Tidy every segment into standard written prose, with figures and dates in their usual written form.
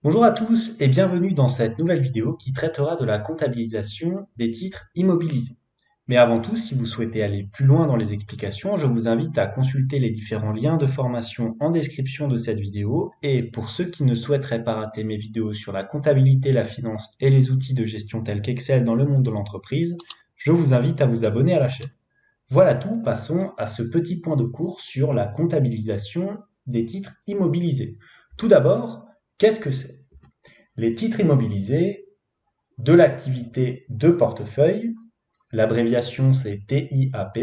Bonjour à tous et bienvenue dans cette nouvelle vidéo qui traitera de la comptabilisation des titres immobilisés. Mais avant tout, si vous souhaitez aller plus loin dans les explications, je vous invite à consulter les différents liens de formation en description de cette vidéo. Et pour ceux qui ne souhaiteraient pas rater mes vidéos sur la comptabilité, la finance et les outils de gestion tels qu'Excel dans le monde de l'entreprise, je vous invite à vous abonner à la chaîne. Voilà tout, passons à ce petit point de cours sur la comptabilisation des titres immobilisés. Tout d'abord, qu'est-ce que c'est ? Les titres immobilisés de l'activité de portefeuille, l'abréviation c'est TIAP,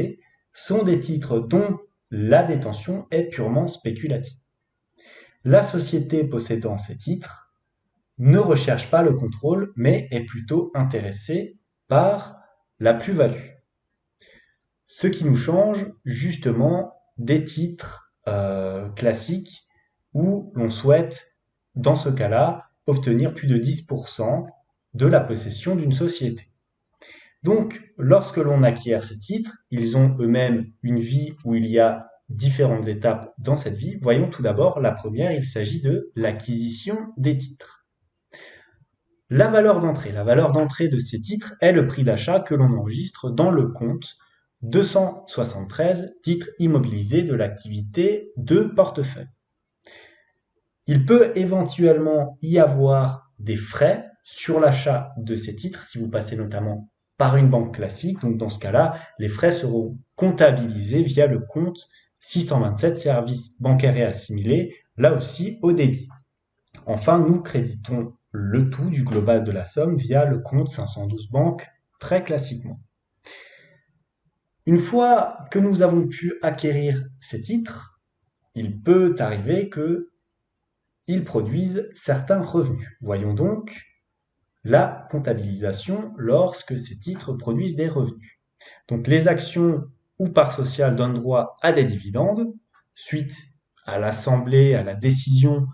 sont des titres dont la détention est purement spéculative. La société possédant ces titres ne recherche pas le contrôle, mais est plutôt intéressée par la plus-value. Ce qui nous change justement des titres classiques où l'on souhaite, dans ce cas-là, obtenir plus de 10% de la possession d'une société. Donc, lorsque l'on acquiert ces titres, ils ont eux-mêmes une vie où il y a différentes étapes dans cette vie. Voyons tout d'abord la première, il s'agit de l'acquisition des titres. La valeur d'entrée de ces titres est le prix d'achat que l'on enregistre dans le compte 273 titres immobilisés de l'activité de portefeuille. Il peut éventuellement y avoir des frais sur l'achat de ces titres si vous passez notamment par une banque classique. Donc dans ce cas-là, les frais seront comptabilisés via le compte 627 services bancaires et assimilés, là aussi au débit. Enfin, nous créditons le tout du global de la somme via le compte 512 banques très classiquement. Une fois que nous avons pu acquérir ces titres, il peut arriver qu'ils produisent certains revenus. Voyons donc la comptabilisation lorsque ces titres produisent des revenus. Donc les actions ou parts sociales donnent droit à des dividendes suite à l'assemblée, à la décision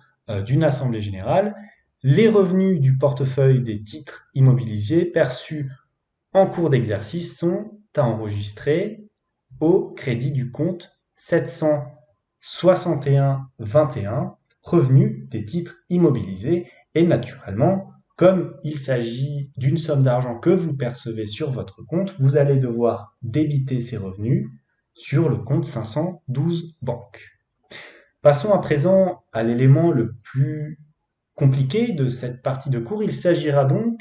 d'une assemblée générale. Les revenus du portefeuille des titres immobilisés perçus en cours d'exercice sont à enregistrer au crédit du compte 761-21, revenus des titres immobilisés. Et naturellement, comme il s'agit d'une somme d'argent que vous percevez sur votre compte, vous allez devoir débiter ces revenus sur le compte 512 banques. Passons à présent à l'élément le plus compliqué de cette partie de cours. Il s'agira donc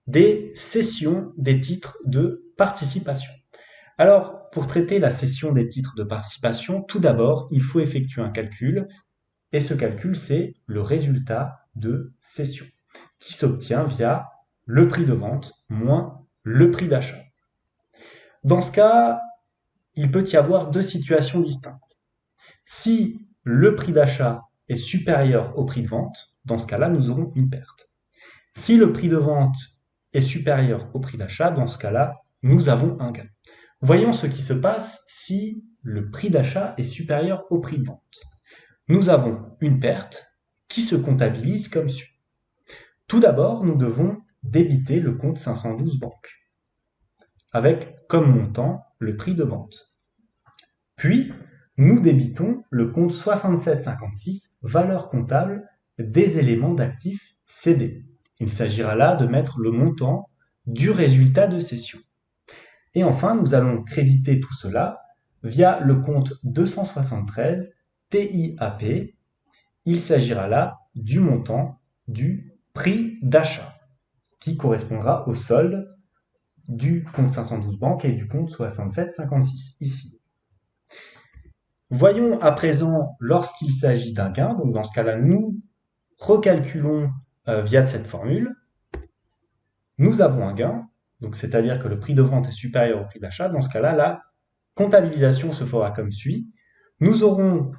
des cessions des titres de participation. Alors, pour traiter la cession des titres de participation, tout d'abord, il faut effectuer un calcul, et ce calcul, c'est le résultat de cession, qui s'obtient via le prix de vente moins le prix d'achat. Dans ce cas, il peut y avoir deux situations distinctes. Si le prix d'achat est supérieur au prix de vente, dans ce cas-là, nous aurons une perte. Si le prix de vente est supérieur au prix d'achat, dans ce cas-là, nous avons un gain. Voyons ce qui se passe si le prix d'achat est supérieur au prix de vente. Nous avons une perte qui se comptabilise comme suit. Tout d'abord, nous devons débiter le compte 512 banques, avec comme montant le prix de vente. Puis, nous débitons le compte 6756, valeur comptable des éléments d'actifs cédés. Il s'agira là de mettre le montant du résultat de cession. Et enfin, nous allons créditer tout cela via le compte 273 TIAP. Il s'agira là du montant du prix d'achat qui correspondra au solde du compte 512 banques et du compte 6756 ici. Voyons à présent lorsqu'il s'agit d'un gain. Donc dans ce cas-là, nous recalculons via cette formule. Nous avons un gain, donc c'est-à-dire que le prix de vente est supérieur au prix d'achat. Dans ce cas-là, la comptabilisation se fera comme suit. Nous aurons,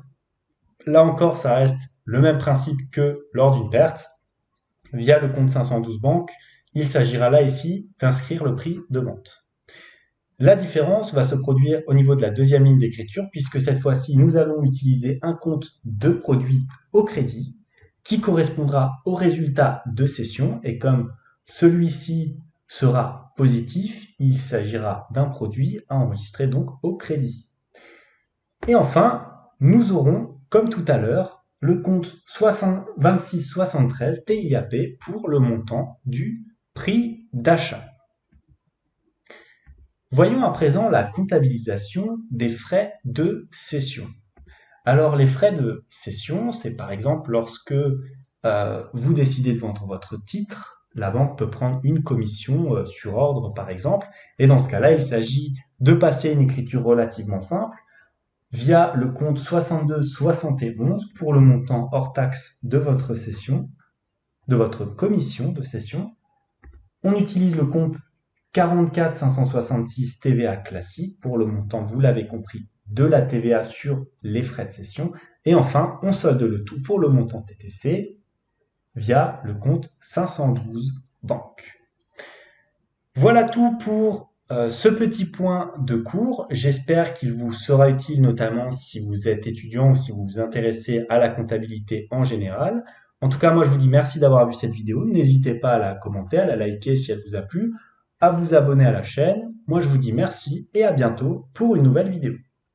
là encore, ça reste le même principe que lors d'une perte. Via le compte 512 banques, il s'agira là ici d'inscrire le prix de vente. La différence va se produire au niveau de la deuxième ligne d'écriture, puisque cette fois-ci, nous allons utiliser un compte de produit au crédit qui correspondra au résultat de cession. Et comme celui-ci sera positif, il s'agira d'un produit à enregistrer donc au crédit. Et enfin, nous aurons, comme tout à l'heure, le compte 2673 TIAP pour le montant du prix d'achat. Voyons à présent la comptabilisation des frais de cession. Alors les frais de cession, c'est par exemple lorsque vous décidez de vendre votre titre, la banque peut prendre une commission sur ordre par exemple, et dans ce cas-là, il s'agit de passer une écriture relativement simple via le compte 6271 pour le montant hors taxe de votre cession, de votre commission de cession. On utilise le compte 44 566 TVA classique pour le montant, vous l'avez compris, de la TVA sur les frais de cession. Et enfin, on solde le tout pour le montant TTC via le compte 512 banque. Voilà tout pour ce petit point de cours. J'espère qu'il vous sera utile, notamment si vous êtes étudiant ou si vous vous intéressez à la comptabilité en général. En tout cas, moi, je vous dis merci d'avoir vu cette vidéo. N'hésitez pas à la commenter, à la liker si elle vous a plu, à vous abonner à la chaîne. Moi, je vous dis merci et à bientôt pour une nouvelle vidéo.